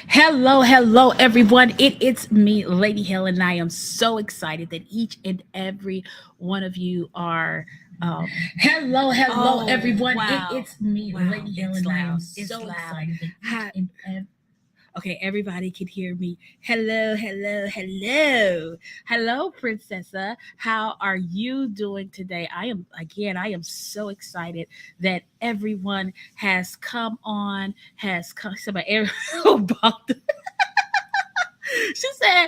Hello, everyone. It's me, Lady Hill, and I am so excited that each and every one of you are. Hello, Oh, everyone. wow. It's me, Wow. Lady Hill, It's and I am loud. It's so loud. excited that each Hi. and every Okay, everybody can hear me. Hello, Princessa. How are you doing today? I am so excited that everyone has come on, has come. Somebody, who bought the she said,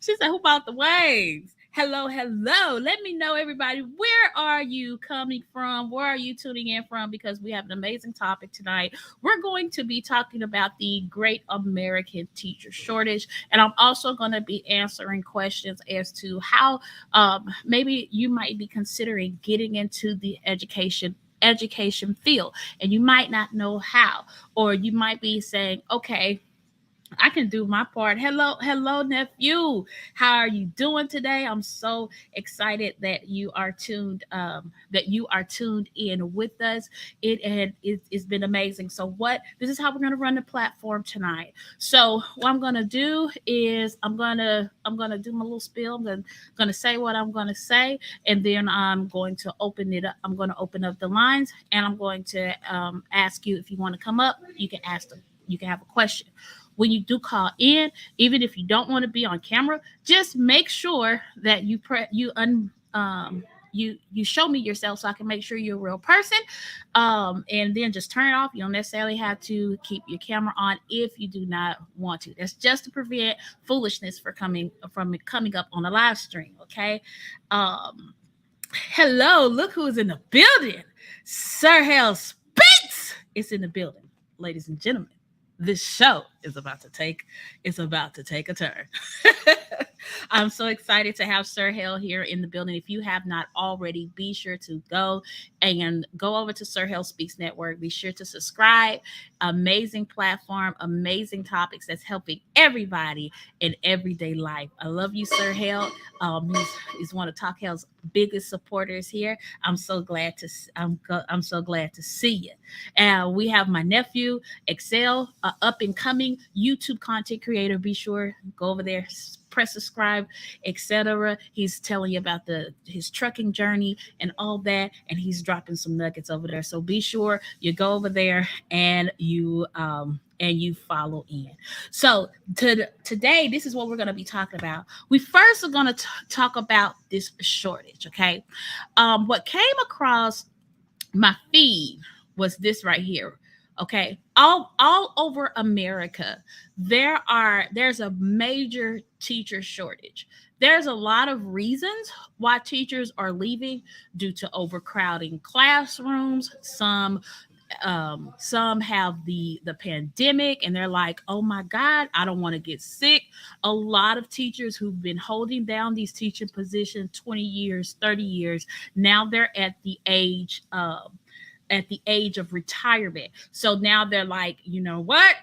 she said, who bought the waves? Hello. Let me know, everybody. Where are you coming from? Where are you tuning in from? Because we have an amazing topic tonight. We're going to be talking about the great American teacher shortage. And I'm also going to be answering questions as to how maybe you might be considering getting into the education field and you might not know how, or you might be saying, okay, I can do my part. Hello, nephew. How are you doing today? I'm so excited that you are tuned in with us. It's been amazing. So what? This is how we're gonna run the platform tonight. So what I'm gonna do is I'm gonna do my little spiel. I'm gonna say what I'm gonna say, and then I'm going to open it up. I'm gonna open up the lines, and I'm going to ask you if you want to come up. You can ask them. You can have a question when you do call in, even if you don't want to be on camera, just make sure that you show me yourself so I can make sure you're a real person. And then just turn it off. You don't necessarily have to keep your camera on if you do not want to. That's just to prevent foolishness from coming up on a live stream. Okay. Um, Hello, look who's in the building. Sir Hell Spence is in the building, ladies and gentlemen. This show is about to take a turn. I'm so excited to have Sir Hell here in the building. If you have not already, be sure to go over to Sir Hell Speaks Network. Be sure to subscribe. Amazing platform, amazing topics that's helping everybody in everyday life. I love you, Sir Hell. He's one of Talk Hell's biggest supporters here. I'm so glad to see you. And we have my nephew, Excel, up and coming YouTube content creator. Be sure go over there, press subscribe, etc. He's telling you about his trucking journey and all that, and he's dropping some nuggets over there. So be sure you go over there and you follow in. So today, this is what we're going to be talking about. We first are going to talk about this shortage. Okay, what came across my feed was this right here. Okay, all over America there's a major teacher shortage. There's a lot of reasons why teachers are leaving due to overcrowding classrooms. Some have the pandemic and they're like, oh my god, I don't want to get sick. A lot of teachers who've been holding down these teaching positions 20 years, 30 years, now they're at the age of retirement. So now they're like, you know what,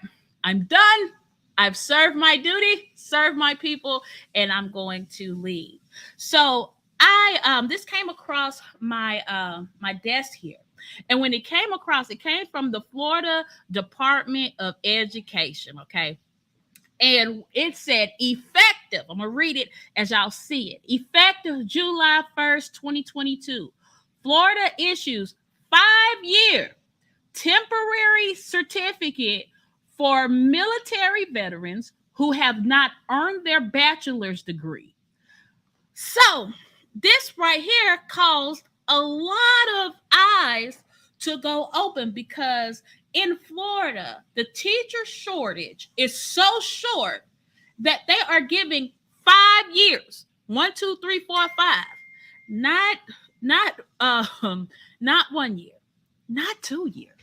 I'm done. I've served my duty, served my people, and I'm going to leave. So I this came across my desk here. And when it came from the Florida Department of Education. Okay. And it said effective. I'm gonna read it as y'all see it. Effective July 1st, 2022. Florida issues 5-year temporary certificate for military veterans who have not earned their bachelor's degree. So, this right here caused a lot of eyes to go open because in Florida, the teacher shortage is so short that they are giving 5 years. One, two, three, four, five. Not not not 1 year, not 2 years,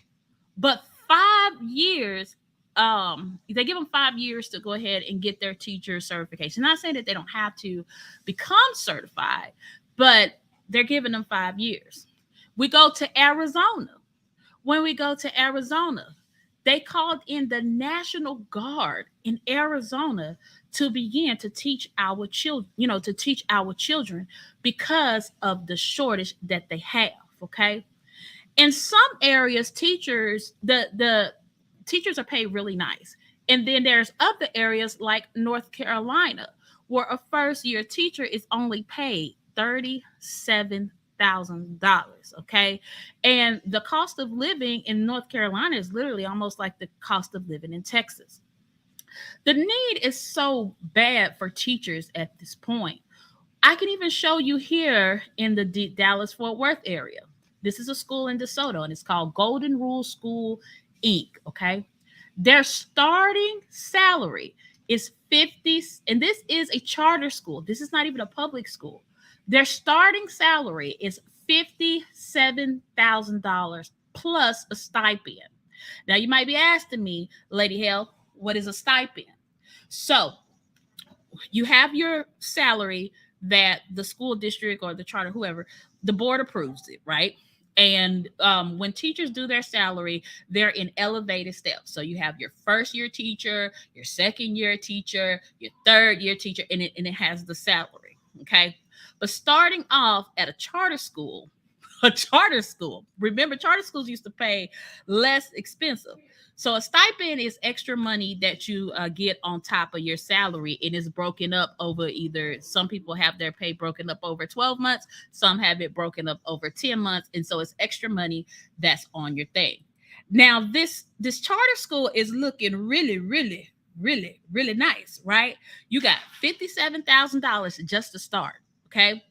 but 5 years. They give them 5 years to go ahead and get their teacher certification. Not saying that they don't have to become certified, but they're giving them 5 years. We go to Arizona. When we go to Arizona, they called in the National Guard in Arizona to begin to teach our children, to teach our children because of the shortage that they have. Okay. In some areas, teachers, the teachers are paid really nice. And then there's other areas like North Carolina, where a first year teacher is only paid $37,000. Okay. And the cost of living in North Carolina is literally almost like the cost of living in Texas. The need is so bad for teachers at this point. I can even show you here in the Dallas Fort Worth area. This is a school in DeSoto and it's called Golden Rule School Inc. Okay. Their starting salary is 50, and this is a charter school. This is not even a public school. Their starting salary is $57,000 plus a stipend. Now you might be asking me, Lady Hell, what is a stipend? So you have your salary that the school district or the charter, whoever, the board approves it, right? And when teachers do their salary, they're in elevated steps. So you have your first year teacher, your second year teacher, your third year teacher, and it has the salary. Okay. But starting off at a charter school, a charter school, remember, charter schools used to pay less expensive. So a stipend is extra money that you get on top of your salary. It is broken up over either, some people have their pay broken up over 12 months, some have it broken up over 10 months. And so it's extra money that's on your thing. Now, this charter school is looking really, really, really, really nice, right? You got $57,000 just to start. Okay.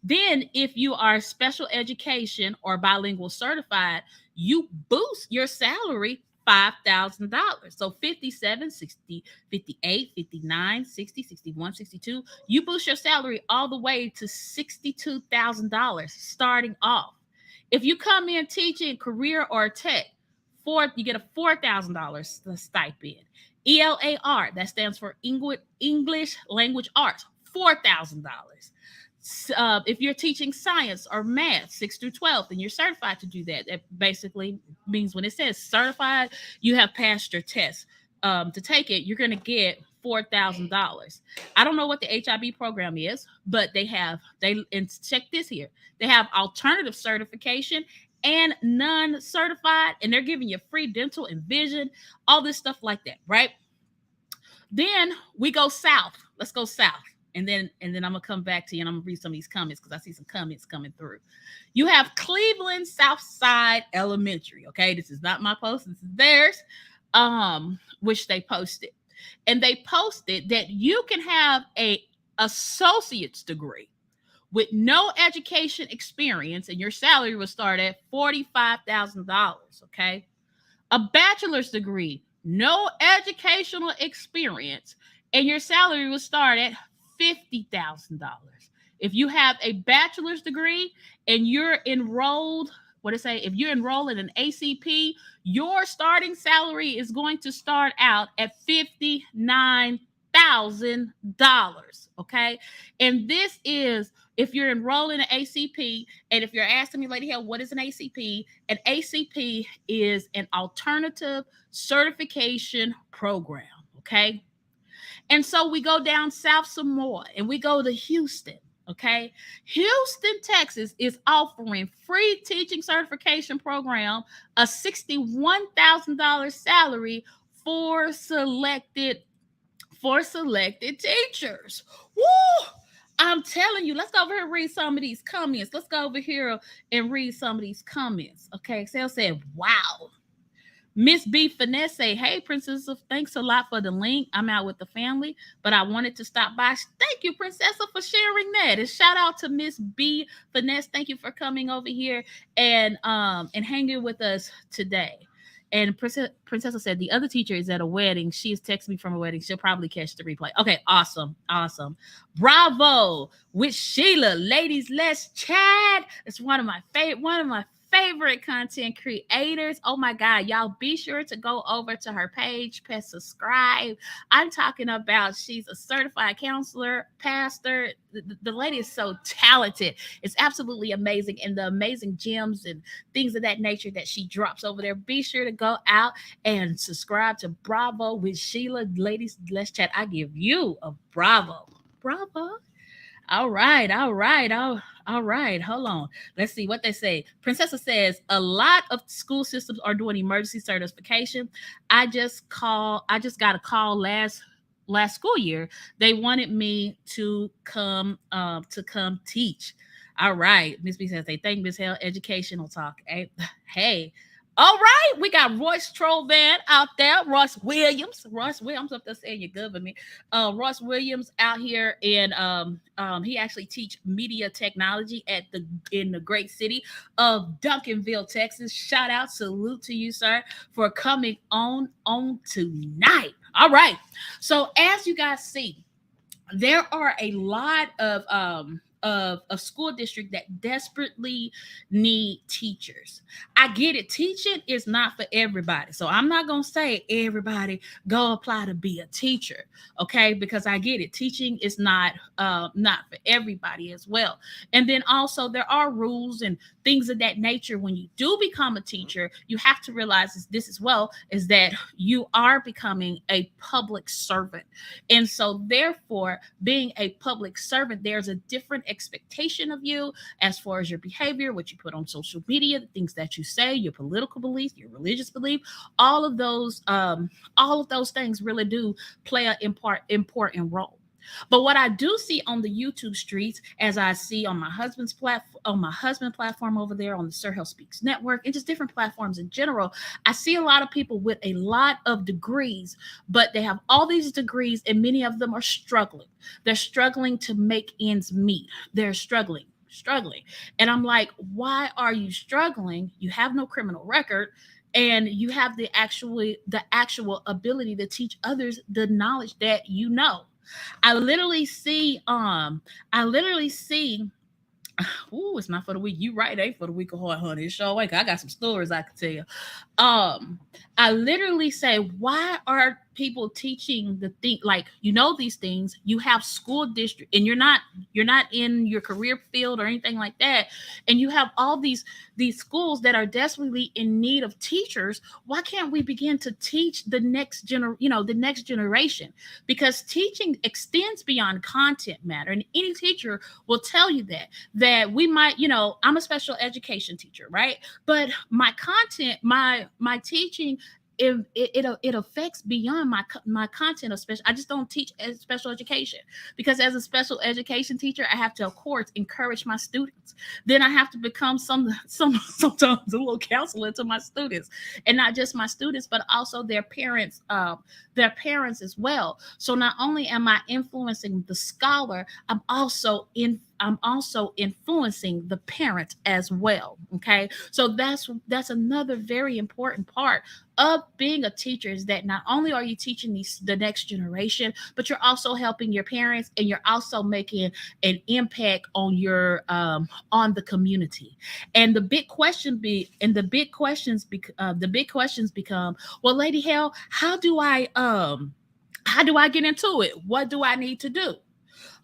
Then, if you are special education or bilingual certified, you boost your salary $5,000. So 57, 60, 58, 59, 60, 61, 62. You boost your salary all the way to $62,000 starting off. If you come in teaching career or tech, you get a $4,000 stipend. ELAR, that stands for English Language Arts, $4,000. If you're teaching science or math 6 through 12 and you're certified to do that, that basically means when it says certified, you have passed your test. To take it, you're going to get $4,000. I don't know what the HIB program is, but and check this here, they have alternative certification and non-certified, and they're giving you free dental and vision, all this stuff like that, right? Then we go south. Let's go south. And then I'm gonna come back to you and I'm gonna read some of these comments because I see some comments coming through. You have Cleveland Southside Elementary. Okay, this is not my post, this is theirs, which they posted. And they posted that you can have a associate's degree with no education experience, and your salary will start at $45,000. Okay, a bachelor's degree, no educational experience, and your salary will start at $50,000. If you have a bachelor's degree and you're enrolled, if you're enrolled in an ACP, your starting salary is going to start out at $59,000. Okay. And this is if you're enrolled in an ACP. And if you're asking me, Lady Hell, what is an ACP? An ACP is an alternative certification program. Okay. And so we go down south some more and we go to Houston. Okay. Houston, Texas is offering free teaching certification program, a $61,000 salary for selected teachers. Woo! I'm telling you, let's go over here and read some of these comments. Let's go over here and read some of these comments. Okay. Excel said, wow. Miss B Finesse say, hey, Princess, thanks a lot for the link. I'm out with the family, but I wanted to stop by. Thank you, Princessa, for sharing that. And shout out to Miss B Finesse. Thank you for coming over here and hanging with us today. And Princessa said, the other teacher is at a wedding. She is texting me from a wedding. She'll probably catch the replay. Okay, awesome. Bravo with Sheila. Ladies, let's chat. It's one of my favorite content creators. Oh my God, y'all be sure to go over to her page, press subscribe. I'm talking about she's a certified counselor, pastor. The lady is so talented. It's absolutely amazing. And the amazing gems and things of that nature that she drops over there. Be sure to go out and subscribe to Bravo with Sheila. Ladies, let's chat. I give you a bravo. Bravo. All right. All right, hold on. Let's see what they say. Princessa says a lot of school systems are doing emergency certification. I just got a call last school year. They wanted me to come teach. All right, Miss B says they thank Miss Hell Educational Talk. Hey, hey. All right, we got Royce Trovan out there, Royce Williams up there saying you good with me. Ross Williams out here, and he actually teach media technology at the in the great city of Duncanville, Texas. Shout out, salute to you, sir, for coming on tonight. All right, so as you guys see, there are a lot of school district that desperately need teachers. I get it. Teaching is not for everybody. So I'm not going to say everybody go apply to be a teacher, okay? Because I get it. Teaching is not for everybody as well. And then also there are rules and things of that nature. When you do become a teacher, you have to realize this as well, is that you are becoming a public servant. And so therefore, being a public servant, there's a different expectation of you as far as your behavior, what you put on social media, the things that you say, your political belief, your religious belief, all of those things really do play an important role. But what I do see on the YouTube streets, as I see on my husband's platform, on my husband platform over there on the Sir Health Speaks Network, and just different platforms in general, I see a lot of people with a lot of degrees, but they have all these degrees, and many of them are struggling. They're struggling to make ends meet. They're struggling. And I'm like, why are you struggling? You have no criminal record, and you have the actual ability to teach others the knowledge that you know. I literally see I literally see ooh, it's not for the week. You right, it ain't for the week of hard, honey. It's sure like I got some stories I can tell you. I literally say, why are people teaching the thing, like, you know, these things? You have school district, and you're not in your career field or anything like that, and you have all these schools that are desperately in need of teachers. Why can't we begin to teach the next generation? Because teaching extends beyond content matter, and any teacher will tell you that we might, I'm a special education teacher, right? But my content, my teaching, it affects beyond my content of special. I just don't teach as special education, because as a special education teacher, I have to, of course, encourage my students. Then I have to become sometimes a little counselor to my students, and not just my students, but also their parents as well. So not only am I influencing the scholar, I'm also influencing the parent as well. Okay. So that's another very important part of being a teacher, is that not only are you teaching the next generation, but you're also helping your parents, and you're also making an impact on your on the community. And the big questions become, well, Lady Hell, how do I get into it? What do I need to do?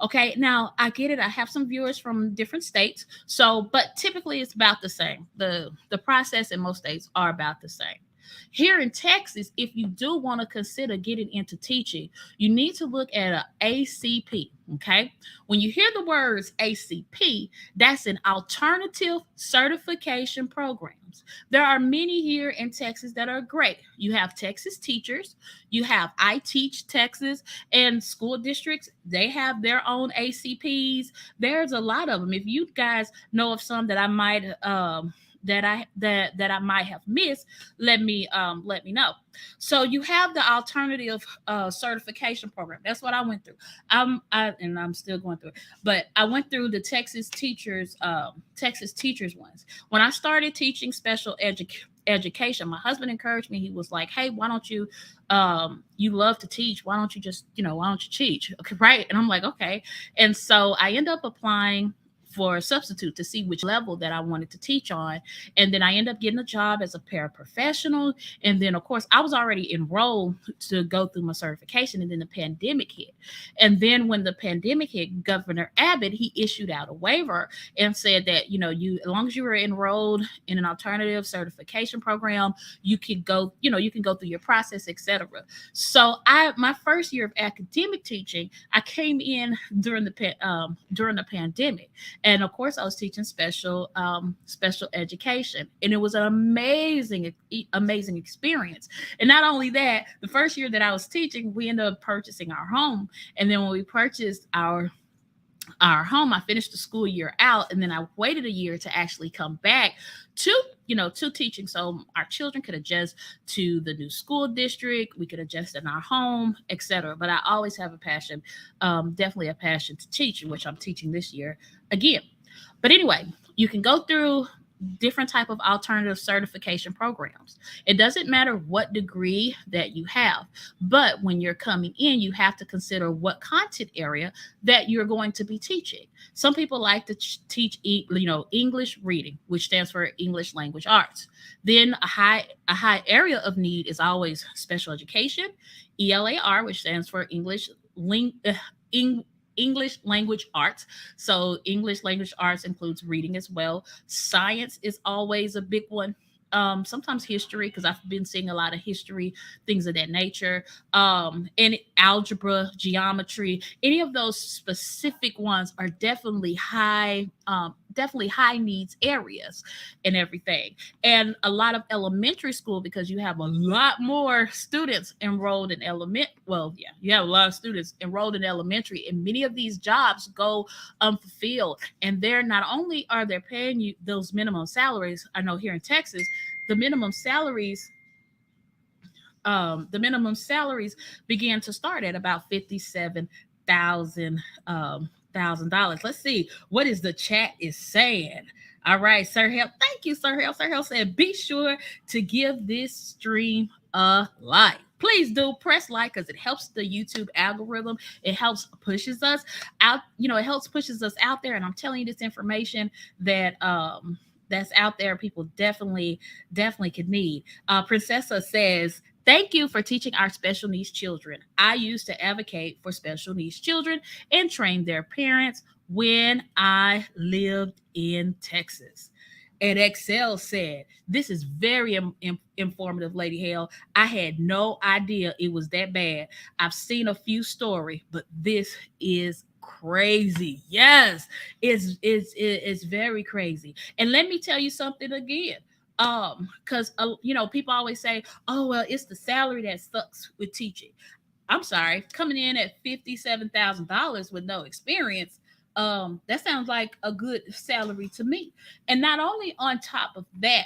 Okay, now I get it. I have some viewers from different states. So, but typically it's about the same. The process in most states are about the same. Here in Texas, if you do want to consider getting into teaching, you need to look at a ACP. Okay. When you hear the words ACP, that's an alternative certification programs. There are many here in Texas that are great. You have Texas Teachers, you have I Teach Texas, and school districts, they have their own ACPs. There's a lot of them. If you guys know of some that I might that I might have missed, let me know. So you have the alternative certification program. That's what I went through. And I'm still going through it. But I went through the Texas teachers ones. When I started teaching special education, my husband encouraged me. He was like, hey, why don't you you love to teach, why don't you just, why don't you teach? Okay, right? And I'm like, okay. And so I end up applying for a substitute to see which level that I wanted to teach on. And then I end up getting a job as a paraprofessional. And then, of course, I was already enrolled to go through my certification. And then the pandemic hit. And then when the pandemic hit, Governor Abbott, he issued out a waiver and said that, as long as you were enrolled in an alternative certification program, you could go, you can go through your process, etc. So my first year of academic teaching, I came in during the pandemic. And of course, I was teaching special education, and it was an amazing experience. And not only that, the first year that I was teaching, we ended up purchasing our home, and then when we purchased our home, I finished the school year out, and then I waited a year to actually come back to to teaching, so our children could adjust to the new school district. We could adjust in our home, etc. But I always have a passion, definitely a passion to teach, which I'm teaching this year again. But anyway, you can go through different type of alternative certification programs. It doesn't matter what degree that you have, but when you're coming in, you have to consider what content area that you're going to be teaching. Some people like to teach English reading, which stands for English language arts. Then a high area of need is always special education, ELAR, which stands for English language arts. So English language arts includes reading as well. Science is always a big one. Sometimes history, because I've been seeing a lot of history, things of that nature. And algebra, geometry, any of those specific ones are definitely high needs areas and everything. And a lot of elementary school, because you have a lot more students enrolled in you have a lot of students enrolled in elementary, and many of these jobs go unfulfilled. And they're not only are they paying you those minimum salaries. I know here in Texas, the minimum salaries began to start at about 57,000 $1,000. Let's see what is the chat is saying. All right, Sir Hale. Thank you, Sir Hale. Sir Hale said, be sure to give this stream a like. Please do press like, because it helps the YouTube algorithm. It helps pushes us out. It helps pushes us out there. And I'm telling you this information that's out there. People definitely could need. Princessa says, thank you for teaching our special needs children. I used to advocate for special needs children and train their parents when I lived in Texas. And Excel said, this is very informative, Lady Hale. I had no idea it was that bad. I've seen a few stories, but this is crazy. Yes, it's very crazy. And let me tell you something again. Because people always say, oh well, it's the salary that sucks with teaching. I'm sorry, coming in at $57,000 with no experience, that sounds like a good salary to me. And not only on top of that,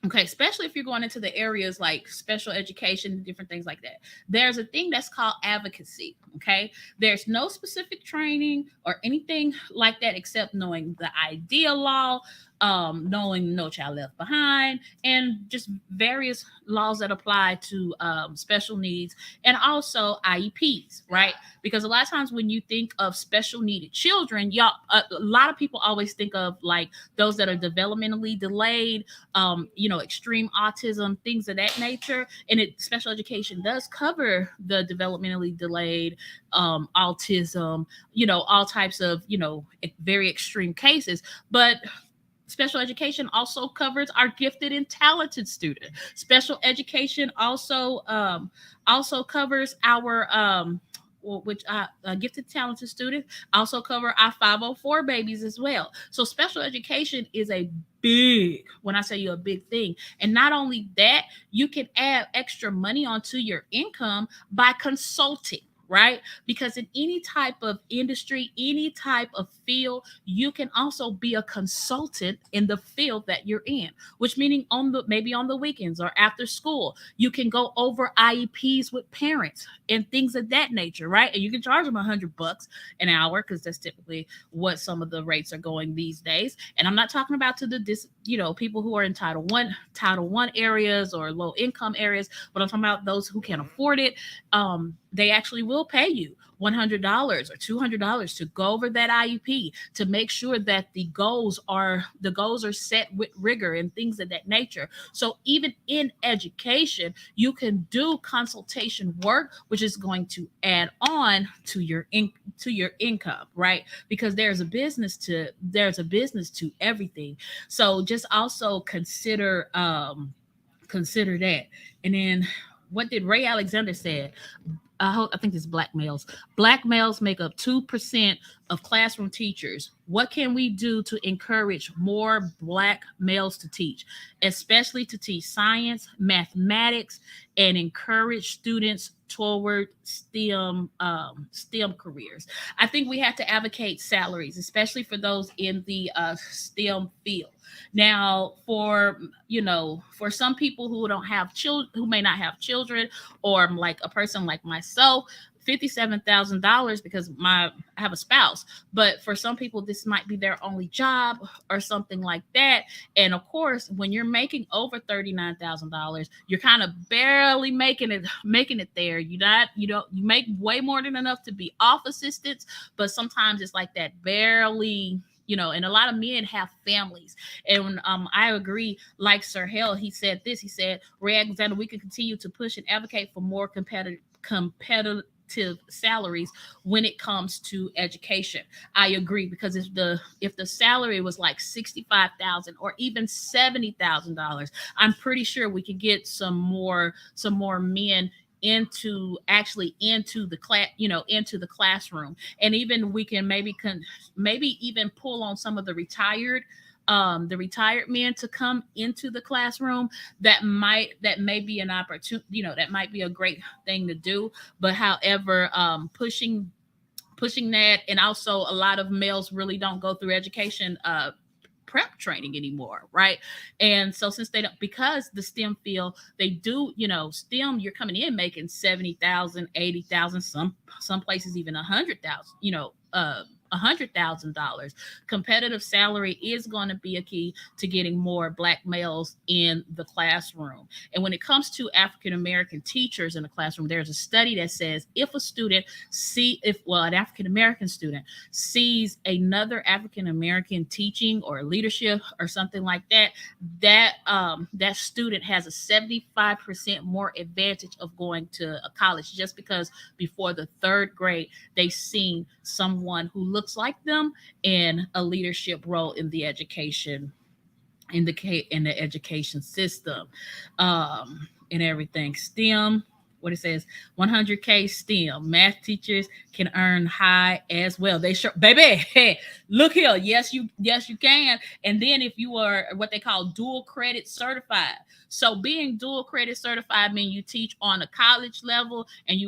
okay, especially if you're going into the areas like special education, different things like that, there's a thing that's called advocacy. Okay, there's no specific training or anything like that except knowing the IDEA law, knowing No Child Left Behind, and just various laws that apply to special needs, and also IEPs, right? Because a lot of times when you think of special needed children, a lot of people always think of like those that are developmentally delayed, extreme autism, things of that nature. And special education does cover the developmentally delayed, autism, all types of, very extreme cases. But special education also covers our gifted and talented student. Special education also covers our gifted talented students, also cover our 504 babies as well. So special education is a big, when I say you a big thing. And not only that, you can add extra money onto your income by consulting, right? Because in any type of industry, any type of field, you can also be a consultant in the field that you're in, which meaning maybe on the weekends or after school, you can go over IEPs with parents and things of that nature, right? And you can charge them $100 an hour, because that's typically what some of the rates are going these days. And I'm not talking about to the people who are in Title I areas or low income areas, but I'm talking about those who can afford it. They actually will pay you $100 or $200 to go over that IEP, to make sure that the goals are set with rigor and things of that nature. So even in education, you can do consultation work, which is going to add on to your income, right? Because there's a business to everything. So just also consider that. And then what did Ray Alexander said? I think it's black males. Black males make up 2% of classroom teachers. What can we do to encourage more black males to teach, especially to teach science, mathematics, and encourage students toward STEM careers? I think we have to advocate salaries, especially for those in the STEM field. Now, for some people who don't have children, who may not have children, or like a person like myself, $57,000 because I have a spouse. But for some people, this might be their only job or something like that. And of course, when you're making over $39,000, you're kind of barely making it there. You make way more than enough to be off assistance, but sometimes it's like that barely. And a lot of men have families. And I agree, like Sir Hell, he said this. He said, Ray Alexander, we can continue to push and advocate for more competitive salaries when it comes to education. I agree, because if the salary was like 65,000 or even $70,000, I'm pretty sure we could get some more men into the class, into the classroom. And even we can maybe even pull on some of the retired men to come into the classroom. That may be an opportunity, that might be a great thing to do. But however, pushing that. And also, a lot of males really don't go through education prep training anymore, right? And so, since they don't, because the STEM field, they do, STEM, you're coming in making 70,000, 80,000, some places even 100,000, $100,000. Competitive salary is going to be a key to getting more black males in the classroom. And when it comes to African American teachers in the classroom, there's a study that says if an African American student sees another African American teaching or leadership or something like that, that student has a 75% more advantage of going to a college, just because before the third grade they've seen someone who looks like them in a leadership role in the education system, and everything. STEM, what it says, 100K STEM math teachers can earn high as well. They sure, baby. Hey, look here. Yes, you can. And then if you are what they call dual credit certified. So being dual credit certified means you teach on a college level, and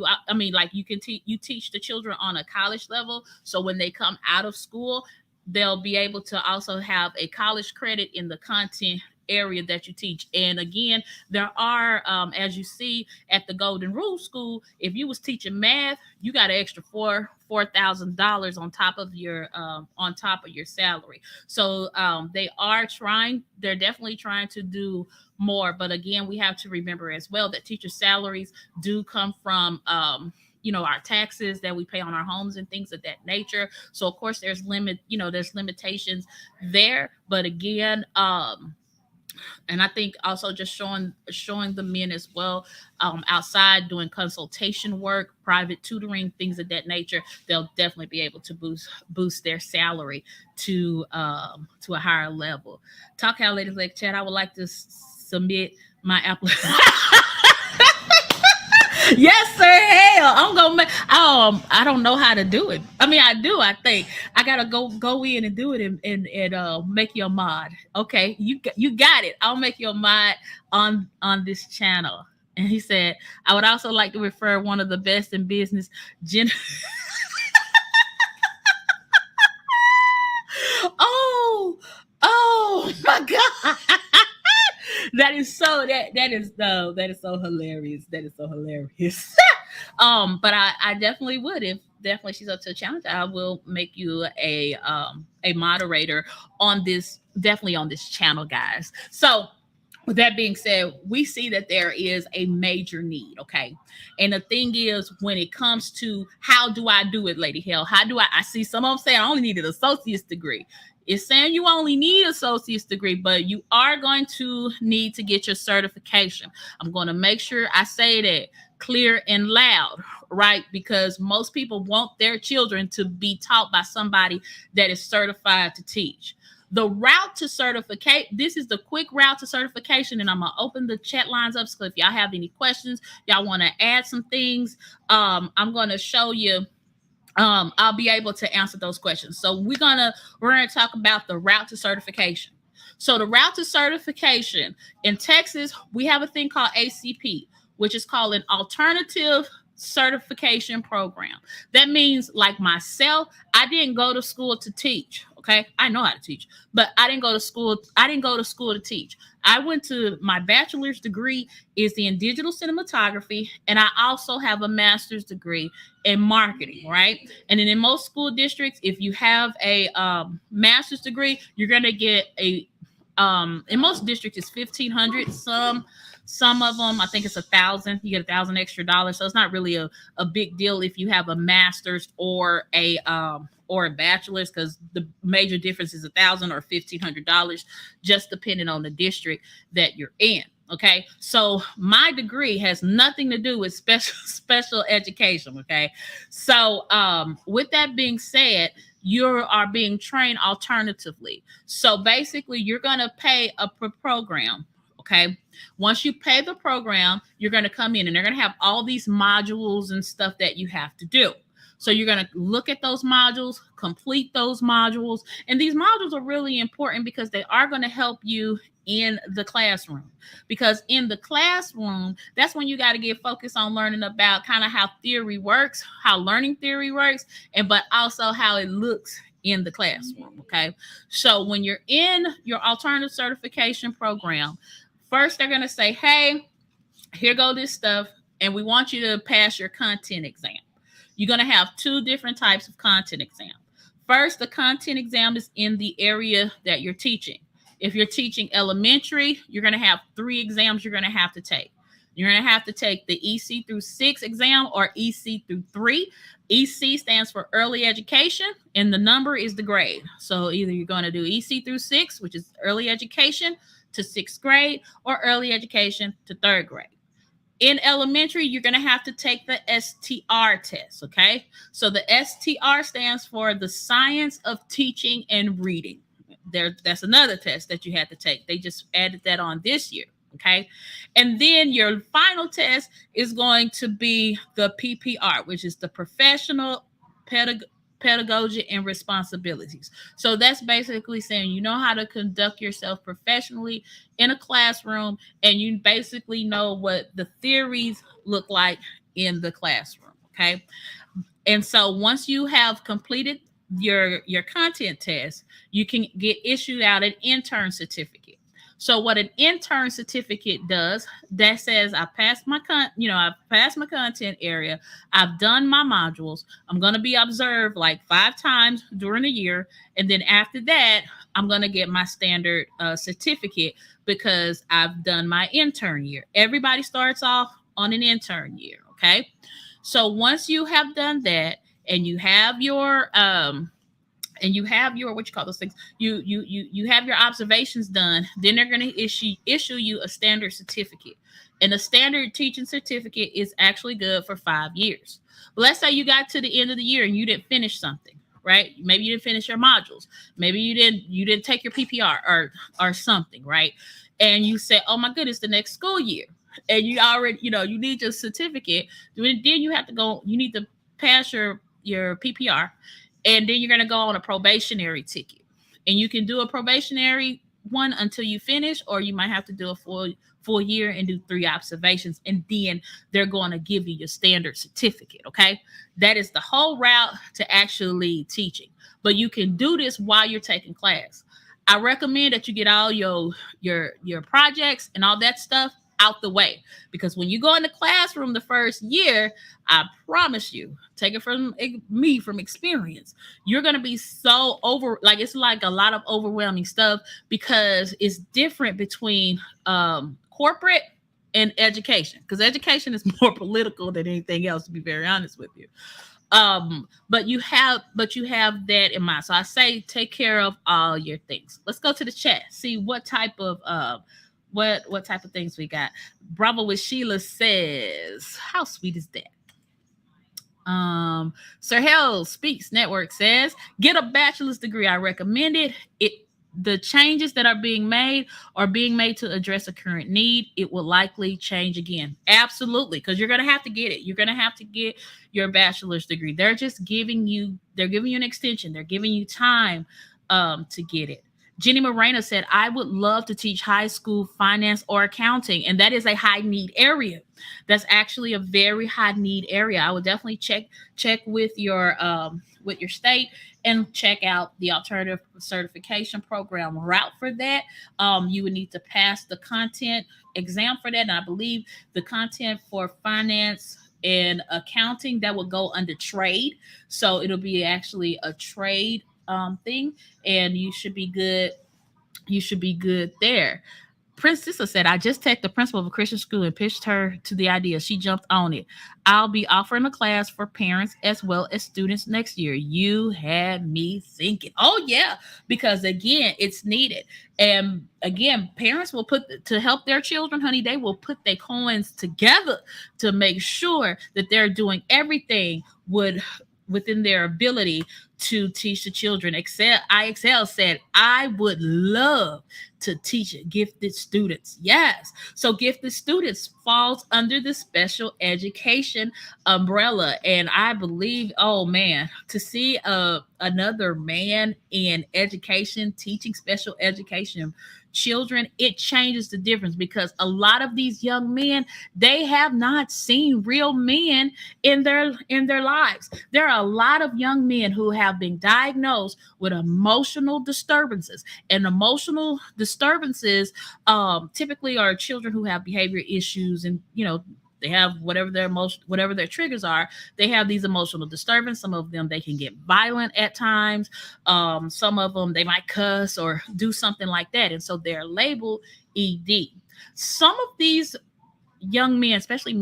like you teach the children on a college level. So when they come out of school, they'll be able to also have a college credit in the content area that you teach. And again, there are, as you see at the Golden Rule School, if you was teaching math, you got an extra $4,000 on top of your salary. So they're definitely trying to do more. But again, we have to remember as well that teacher salaries do come from our taxes that we pay on our homes and things of that nature. So of course there's limitations there. But again, and I think also just showing the men as well, outside doing consultation work, private tutoring, things of that nature, they'll definitely be able to boost their salary to a higher level. Talk how ladies like chat. I would like to submit my application. Yes, sir. Hell, I'm gonna make. I don't know how to do it. I mean, I do. I think I gotta go in and do it and make you a mod. Okay, you got it. I'll make you a mod on this channel. And he said, I would also like to refer one of the best in business, Jen. Oh my God. That is so hilarious. That is so hilarious. But I definitely would, if definitely she's up to a challenge, I will make you a moderator on this, definitely on this channel, guys. So with that being said, we see that there is a major need, okay? And the thing is, when it comes to how do I do it, Lady Hell, how do I see some of them say I only need an associate's degree. It's saying you only need an associate's degree, but you are going to need to get your certification. I'm going to make sure I say that clear and loud, right? Because most people want their children to be taught by somebody that is certified to teach. The route to certification, this is the quick route to certification, and I'm gonna open the chat lines up. So if y'all have any questions, y'all want to add some things, I'm gonna show you, I'll be able to answer those questions. So we're gonna talk about the route to certification. So the route to certification in Texas, we have a thing called ACP, which is called an alternative certification program. That means, like myself, I didn't go to school to teach. Okay, I know how to teach, but I didn't go to school. I didn't go to school to teach. I went to my bachelor's degree is in digital cinematography, and I also have a master's degree in marketing, right? And then in most school districts, if you have a master's degree, you're gonna get a in most districts it's 1,500. Some of them I think it's 1,000. You get 1,000 extra dollars, so it's not really a big deal if you have a master's or a bachelor's, because the major difference is 1,000 or $1,500, just depending on the district that you're in. Okay, so my degree has nothing to do with special education. Okay, so with that being said, you are being trained alternatively. So basically, you're gonna pay a program. Okay, once you pay the program, you're gonna come in and they're gonna have all these modules and stuff that you have to do. So you're going to look at those modules, complete those modules. And these modules are really important because they are going to help you in the classroom. Because in the classroom, that's when you got to get focused on learning about kind of how theory works, how learning theory works, but also how it looks in the classroom. Okay. So when you're in your alternative certification program, first they're going to say, hey, here go this stuff, and we want you to pass your content exam. You're going to have two different types of content exam. First, the content exam is in the area that you're teaching. If you're teaching elementary, you're going to have 3 exams you're going to have to take. You're going to have to take the EC through 6 exam or EC through 3. EC stands for early education, and the number is the grade. So either you're going to do EC through 6, which is early education to 6th grade, or early education to 3rd grade. In elementary, you're going to have to take the STR test, okay? So the STR stands for the science of teaching and reading. That's another test that you had to take. They just added that on this year, okay? And then your final test is going to be the PPR, which is the professional pedagogy and responsibilities. So that's basically saying you know how to conduct yourself professionally in a classroom, and you basically know what the theories look like in the classroom. Okay. And so once you have completed your content test, you can get issued out an intern certificate. So what an intern certificate does, that says I passed my I've passed my content area, I've done my modules, I'm going to be observed like 5 times during the year, and then after that, I'm going to get my standard certificate because I've done my intern year. Everybody starts off on an intern year, okay? So once you have done that and you have your what you call those things, you have your observations done, then they're going to issue you a standard certificate. And a standard teaching certificate is actually good for 5 years. But let's say you got to the end of the year and you didn't finish something, right? Maybe you didn't finish your modules, maybe you didn't take your PPR or something, right? And you say, oh my goodness, the next school year, and you already you need your certificate. Then you have to go, you need to pass your PPR, and then you're going to go on a probationary ticket. And you can do a probationary one until you finish, or you might have to do a full year and do 3 observations, and then they're going to give you your standard certificate. Okay, that is the whole route to actually teaching. But you can do this while you're taking class. I recommend that you get all your projects and all that stuff out the way, because when you go in the classroom the first year, I promise you, take it from me, from experience, you're going to be so it's like a lot of overwhelming stuff, because it's different between corporate and education, because education is more political than anything else, to be very honest with you. But you have that in mind. So I say take care of all your things. Let's go to the chat, see what type of what type of things we got. Bravo with Sheila says, how sweet is that? Sir Hell Speaks Network says, get a bachelor's degree. I recommend it. the changes that are being made to address a current need, it will likely change again. Absolutely, because you're going to have to get it. You're going to have to get your bachelor's degree. They're giving you an extension. They're giving you time to get it. Jenny Moreno said, I would love to teach high school finance or accounting. And that is a high need area. That's actually a very high need area. I would definitely check with your state and check out the alternative certification program route for that. You would need to pass the content exam for that. And I believe the content for finance and accounting that will go under trade. So it'll be actually a trade thing, and you should be good there. Princessa said, I just texted the principal of a Christian school and pitched her to the idea. She jumped on it. I'll be offering a class for parents as well as students next year. You had me thinking. Oh, yeah, because again, it's needed. And again, parents will to help their children, honey, they will put their coins together to make sure that they're doing everything within their ability to teach the children. IXL said, I would love to teach gifted students. Yes. So gifted students falls under the special education umbrella. And I believe, oh man, to see another man in education teaching special education children, it changes the difference, because a lot of these young men, they have not seen real men in their lives. There are a lot of young men who have been diagnosed with emotional disturbances, and emotional disturbances typically are children who have behavior issues, and they have whatever their triggers are. They have these emotional disturbances. Some of them, they can get violent at times. Some of them, they might cuss or do something like that, and so they're labeled ED. Some of these young men, especially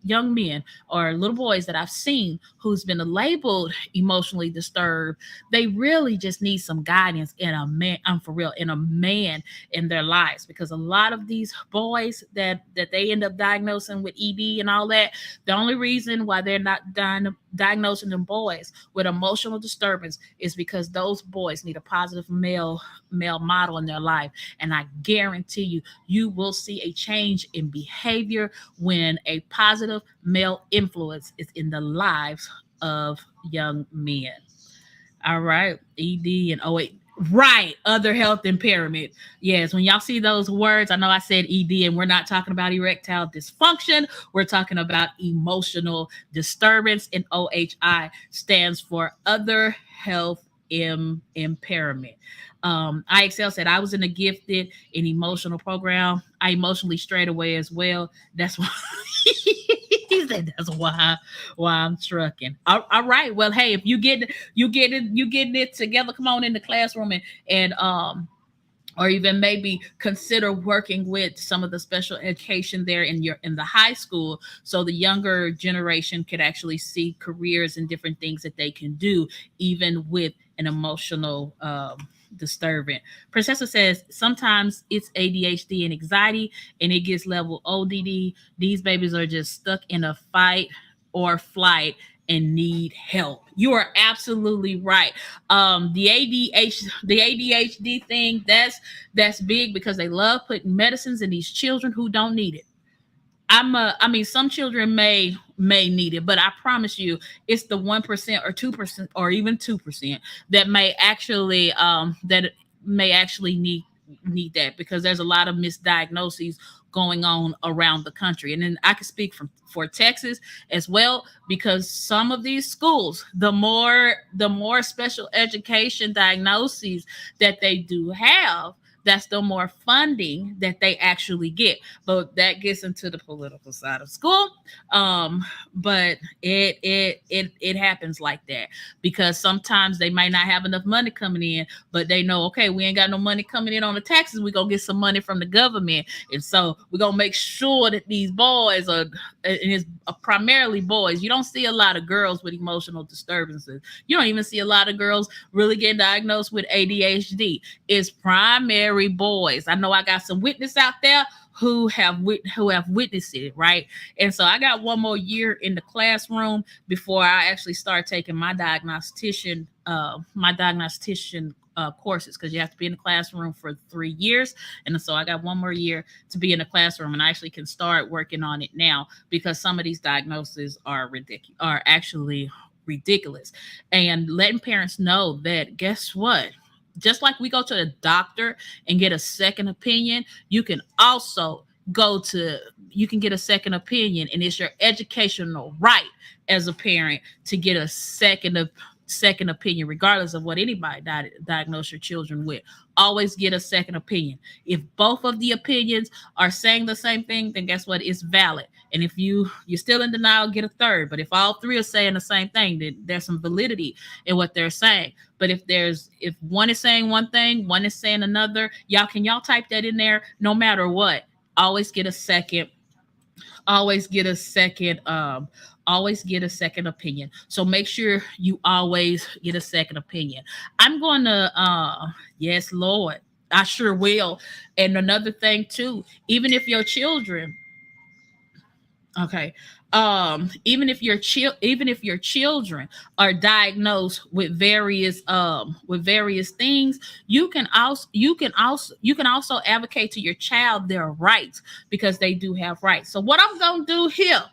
young men or little boys that I've seen who's been labeled emotionally disturbed, they really just need some guidance in a man. I'm for real, in a man in their lives, because a lot of these boys that they end up diagnosing with ED and all that, the only reason why they're not diagnosing them boys with emotional disturbance is because those boys need a positive male model in their life. And I guarantee you will see a change in behavior when a positive male influence is in the lives of young men. All right, ED and OA. Right, other health impairment. Yes, when y'all see those words, I know I said ED, and we're not talking about erectile dysfunction. We're talking about emotional disturbance, and OHI stands for other health impairment. IXL said, I was in a gifted and emotional program. I emotionally strayed away as well. That's why he said that's why I'm trucking. All right. Well, hey, if you getting it together, come on in the classroom and or even maybe consider working with some of the special education there in the high school, so the younger generation could actually see careers and different things that they can do even with an emotional disturbance. Princessa says sometimes it's ADHD and anxiety, and it gets level ODD. These babies are just stuck in a fight or flight and need help. You are absolutely right. The ADHD thing, that's big, because they love putting medicines in these children who don't need it. I mean, some children may need it, but I promise you, it's the 1% or 2% or even 2% that may actually need that, because there's a lot of misdiagnoses going on around the country. And then I can speak for Texas as well, because some of these schools, the more special education diagnoses that they do have, that's the more funding that they actually get. But that gets into the political side of school. But it happens like that, because sometimes they might not have enough money coming in, but they know, okay, we ain't got no money coming in on the taxes. We're gonna get some money from the government. And so we're gonna make sure that these boys are, and it's primarily boys. You don't see a lot of girls with emotional disturbances. You don't even see a lot of girls really getting diagnosed with ADHD. It's primary boys. I know I got some witness out there who have witnessed it, right? And so I got one more year in the classroom before I actually start taking my diagnostician courses, because you have to be in the classroom for 3 years. And so I got one more year to be in the classroom, and I actually can start working on it now, because some of these diagnoses are ridiculous, are actually ridiculous. And letting parents know that, guess what? Just like we go to the doctor and get a second opinion, you can also go to you can get a second opinion, and it's your educational right as a parent to get a second opinion, regardless of what anybody diagnose your children with. Always get a second opinion. If both of the opinions are saying the same thing, then guess what? It's valid. And if you're still in denial, get a third. But if all three are saying the same thing, then there's some validity in what they're saying. But if one is saying one thing, one is saying another, y'all type that in there. No matter what, always get a second always get a second always get a second opinion. So make sure you always get a second opinion. I'm going to yes, Lord, I sure will. And another thing too, even if your children, okay, even if your children are diagnosed with various things, you can also advocate to your child their rights, because they do have rights. So what I'm going to do here,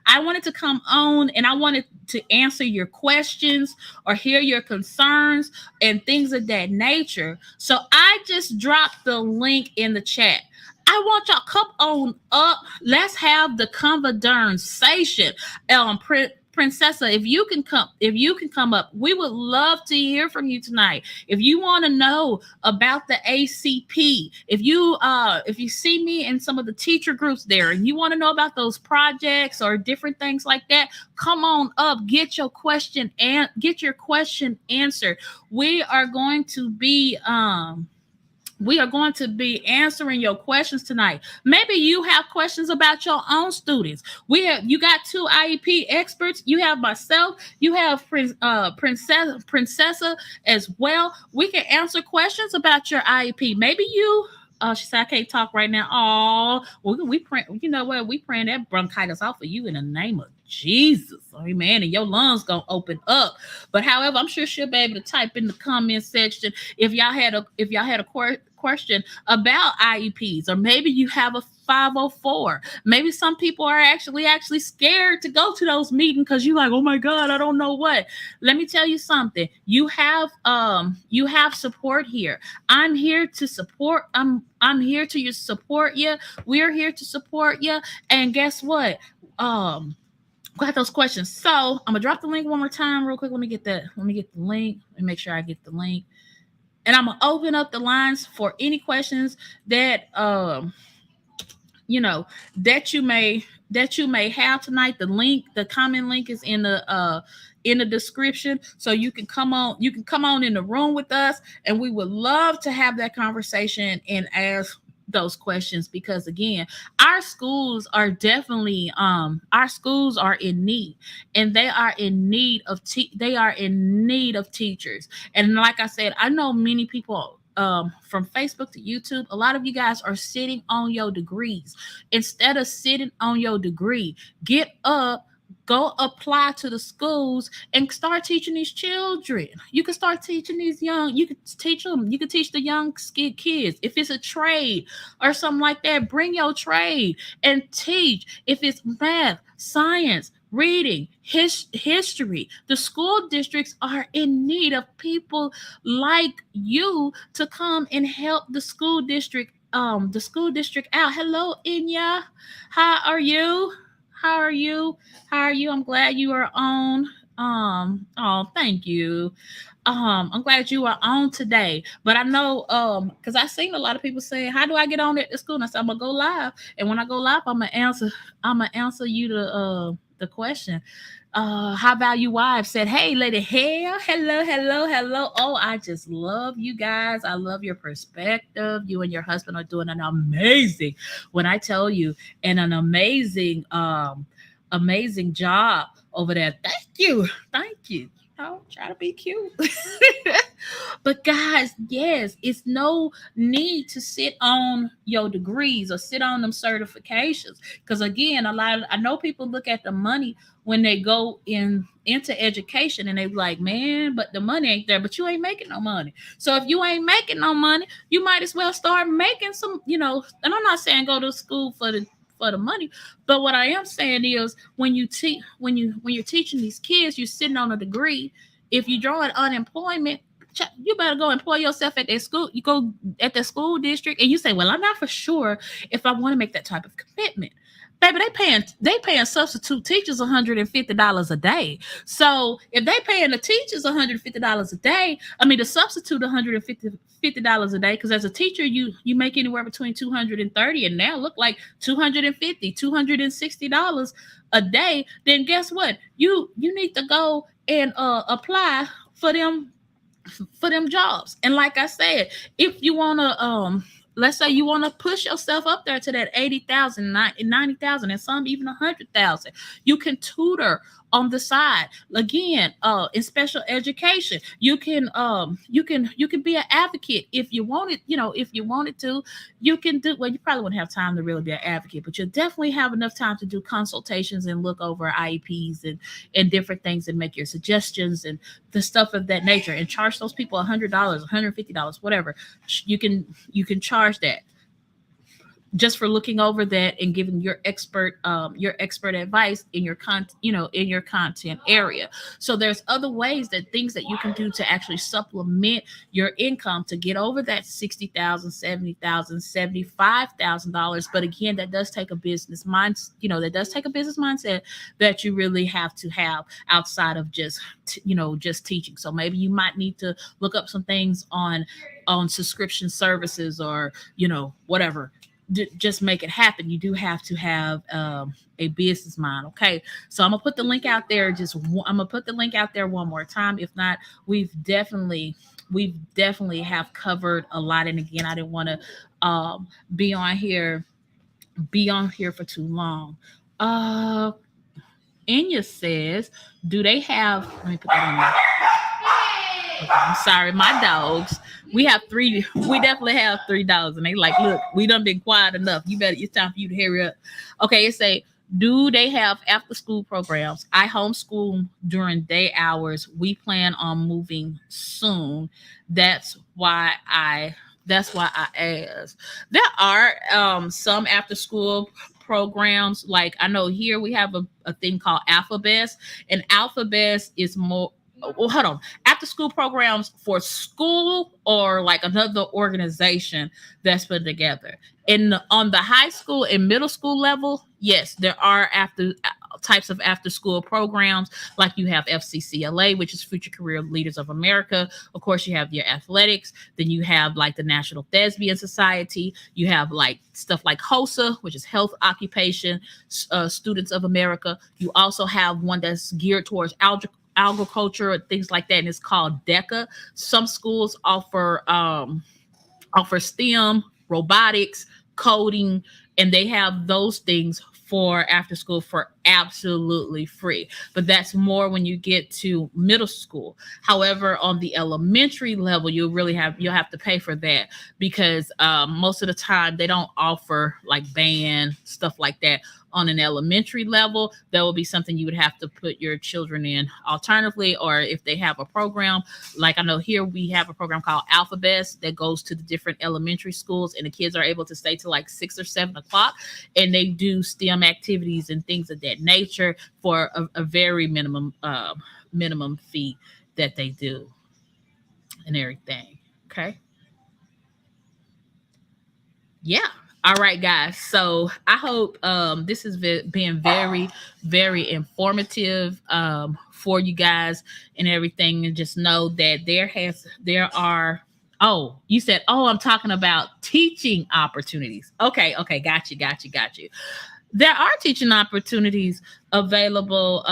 I wanted to come on and I wanted to answer your questions or hear your concerns and things of that nature. So I just dropped the link in the chat. I want y'all come on up. Let's have the conversation. Princessa, if you can come up, we would love to hear from you tonight. If you want to know about the ACP, if you see me in some of the teacher groups there and you want to know about those projects or different things like that, come on up, get your question answered. We are going to be answering your questions tonight. Maybe you have questions about your own students. You got two IEP experts. You have myself. You have Princessa as well. We can answer questions about your IEP. Maybe you. She said I can't talk right now. Oh, well, we pray. You know what? We praying that bronchitis off of you in the name of Jesus. Amen. And your lungs gonna open up. But however, I'm sure she'll be able to type in the comment section if y'all had a question about IEPs, or maybe you have a 504. Maybe some people are actually scared to go to those meetings because you're like, oh my God, I don't know what. Let me tell you something. You have support here. I'm here to support. I'm here to support you. We're here to support you. And guess what? Got those questions. So I'm gonna drop the link one more time real quick. Let me get the link. Let me make sure I get the link. And I'm gonna open up the lines for any questions that that you may have tonight. The comment link is in the description, so you can come on in the room with us, and we would love to have that conversation and ask those questions, because again, our schools are in need, and they are in need of teachers. And like I said, I know many people from Facebook to YouTube, a lot of you guys are sitting on your degrees. Instead of sitting on your degree, get up, go apply to the schools and start teaching these children. You can start teaching you can teach the young kids. If it's a trade or something like that, bring your trade and teach. If it's math, science, reading, history, the school districts are in need of people like you to come and help the school district out. Hello, Inya. How are you? I'm glad you are on. Oh, thank you. I'm glad you are on today. But I know, because I've seen a lot of people saying, how do I get on at the school? And I said, I'm gonna go live. And when I go live, I'm gonna answer you the question. How about you wives said, hey, lady, hello. Oh, I just love you guys. I love your perspective. You and your husband are doing an amazing, when I tell you, and an amazing job over there. Thank you. try to be cute. But guys, yes, it's no need to sit on your degrees or sit on them certifications. Because again, I know people look at the money when they go into education and they be like, man, but the money ain't there, but you ain't making no money. So if you ain't making no money, you might as well start making some, and I'm not saying go to school for the money, but what I am saying is when you teach when you're teaching these kids, you're sitting on a degree. If you're drawing unemployment, you better go employ yourself at that school. You go at the school district and you say, well, I'm not for sure if I want to make that type of commitment. Baby, they paying substitute teachers $150 a day. So if they paying the teachers $150 a day, I mean the substitute $150 a day, because as a teacher you make anywhere between 230 and now look like 250, $260 a day. Then guess what? You need to go and apply for them jobs. And like I said, if you want to let's say you want to push yourself up there to that 80,000, 90,000, and some even 100,000, you can tutor on the side. Again, in special education, you can be an advocate if you wanted, if you wanted to. You can do, well, you probably wouldn't have time to really be an advocate, but you'll definitely have enough time to do consultations and look over IEPs and different things and make your suggestions and the stuff of that nature, and charge those people $100, $150, whatever. You can charge that just for looking over that and giving your expert advice in your in your content area. So there's other ways, that things that you can do to actually supplement your income to get over that 60,000, 70,000, $75,000. But again, that does take a business mind, that does take a business mindset that you really have to have outside of just teaching. So maybe you might need to look up some things on subscription services, or whatever. Just make it happen. You do have to have a business mind. Okay, so I'm gonna put the link out there. I'm gonna put the link out there one more time. If not, we've definitely have covered a lot. And again, I didn't want to be on here for too long. uh Enya says, do they have, let me put that on there. Okay, I'm sorry, my dogs. We have three. We definitely have three dogs, and they like, look, we done been quiet enough. You better. It's time for you to hurry up. Okay, it say, do they have after school programs? I homeschool during day hours. We plan on moving soon. That's why I. That's why I asked. There are some after school programs. Like I know here we have a thing called Alphabet, and Alphabet is more. Well, hold on. After school programs for school or like another organization that's put together. On the high school and middle school level, yes, there are after types of after school programs. Like you have FCCLA, which is Future Career Leaders of America. Of course, you have your athletics. Then you have like the National Thespian Society. You have like stuff like HOSA, which is Health Occupation Students of America. You also have one that's geared towards agriculture and things like that, and it's called DECA. Some schools offer STEM, robotics, coding, and they have those things for after school for absolutely free. But that's more when you get to middle school. However, on the elementary level, you'll have to pay for that, because most of the time they don't offer like band stuff like that. On an elementary level, that will be something you would have to put your children in alternatively, or if they have a program. Like I know here we have a program called Alphabet that goes to the different elementary schools, and the kids are able to stay till like 6 or 7 o'clock, and they do STEM activities and things of that nature for a very minimum fee that they do and everything. Okay. Yeah. All right, guys. So I hope this has been very, very informative for you guys and everything. And just know that there are. Oh, you said, oh, I'm talking about teaching opportunities. Okay, got you. There are teaching opportunities available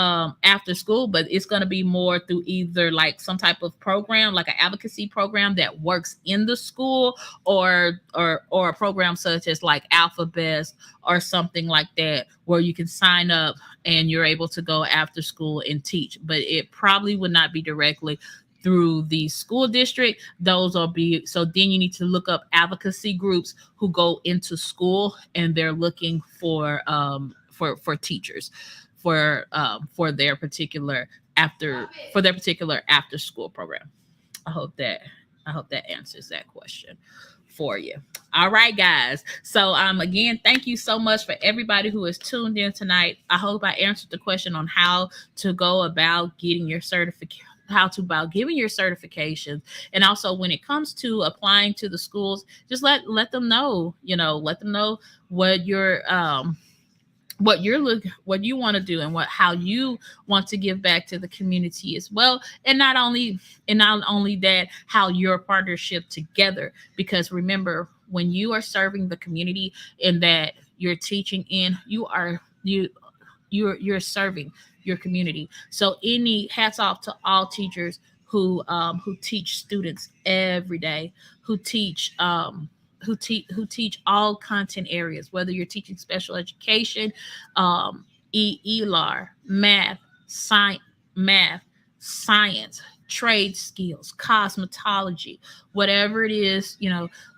after school, but it's going to be more through either like some type of program, like an advocacy program that works in the school, or a program such as like Alphabet or something like that, where you can sign up and you're able to go after school and teach. But it probably would not be directly through the school district. Those will be, so then you need to look up advocacy groups who go into school and they're looking for teachers for their particular after school program. I hope that I hope that answers that question for you. All right, guys. So again, thank you so much for everybody who is tuned in tonight. I hope I answered the question on how to go about getting your certificate, how to about giving your certifications, and also when it comes to applying to the schools, just let them know, let them know what your what you want to do, and what how you want to give back to the community as well. And not only that, how your partnership together, because remember, when you are serving the community and that you're teaching in, you're serving your community. So any hats off to all teachers who teach students every day, who teach who teach all content areas, whether you're teaching special education, ELAR, math, science, trade skills, cosmetology, whatever it is,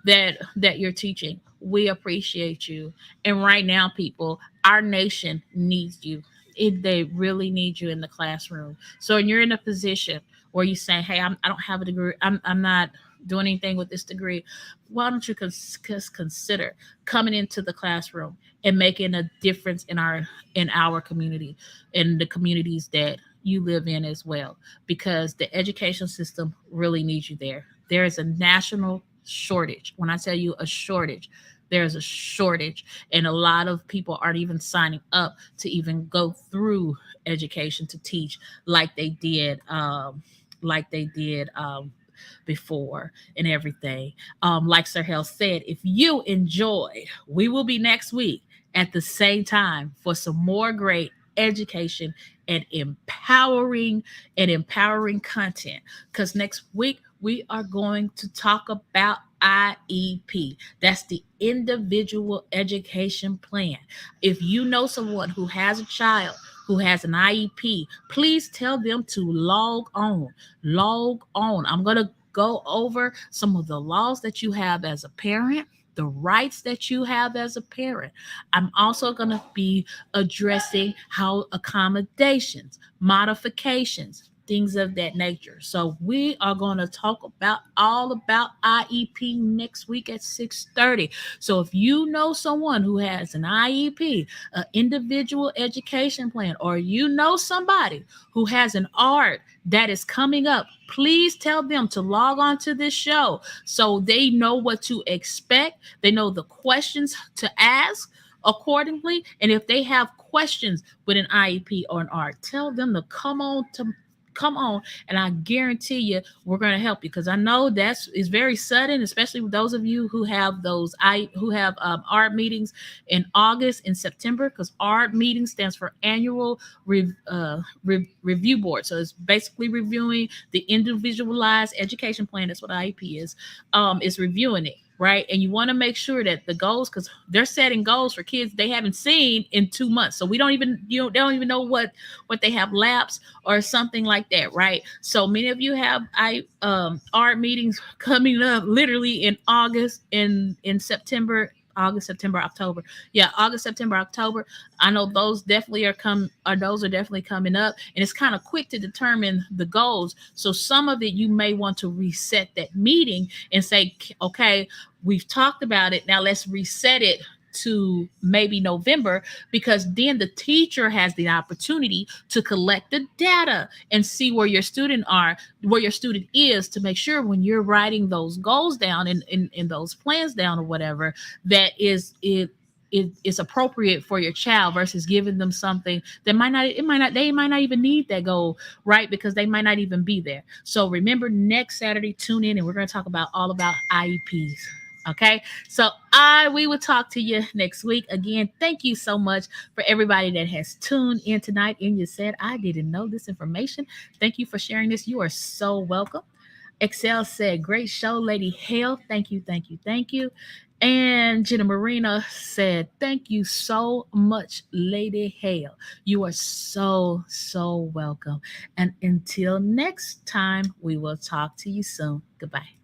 that you're teaching. We appreciate you. And right now, people, our nation needs you. They really need you in the classroom. So when you're in a position where you say, "Hey, I don't have a degree. I'm not doing anything with this degree," why don't you consider coming into the classroom and making a difference in our community, in the communities that you live in as well, because the education system really needs you there. There is a national shortage. When I tell you a shortage, there's a shortage, and a lot of people aren't even signing up to even go through education to teach like they did, before and everything. Like Sir Hell said, if you enjoyed, we will be next week at the same time for some more great education and empowering content. Because next week we are going to talk about IEP. That's the individual education plan. If you know someone who has a child who has an IEP, please tell them to log on. Log on. I'm going to go over some of the laws that you have as a parent, the rights that you have as a parent. I'm also going to be addressing how accommodations, modifications, things of that nature. So we are going to talk about all about IEP next week at 6:30. So if you know someone who has an IEP, an individual education plan, or you know somebody who has an art that is coming up, please tell them to log on to this show so they know what to expect. They know the questions to ask accordingly. And if they have questions with an IEP or an art, tell them to come on, and I guarantee you we're going to help you, because I know that's is very sudden, especially with those of you who have art meetings in August and September, because art meeting stands for annual review board. So it's basically reviewing the individualized education plan. That's what IEP is reviewing it, right? And you want to make sure that the goals, because they're setting goals for kids they haven't seen in 2 months, so we don't even they don't even know what they have lapsed or something like that, right? So many of you have art meetings coming up literally in August, in September. August, September, October. Yeah, August, September, October. I know those are definitely coming up. And it's kind of quick to determine the goals. So some of it you may want to reset that meeting and say, okay, we've talked about it. Now let's reset it to maybe November, because then the teacher has the opportunity to collect the data and see where your student is, to make sure when you're writing those goals down and those plans down or whatever, that it is appropriate for your child, versus giving them something that they might not even need that goal, right? Because they might not even be there. So remember, next Saturday, tune in, and we're going to talk about all about IEPs. Okay. So we will talk to you next week. Again, thank you so much for everybody that has tuned in tonight. And you said, I didn't know this information. Thank you for sharing this. You are so welcome. Excel said, great show, Lady Hale. Thank you, thank you, thank you. And Jenna Marina said, thank you so much, Lady Hale. You are so, so welcome. And until next time, we will talk to you soon. Goodbye.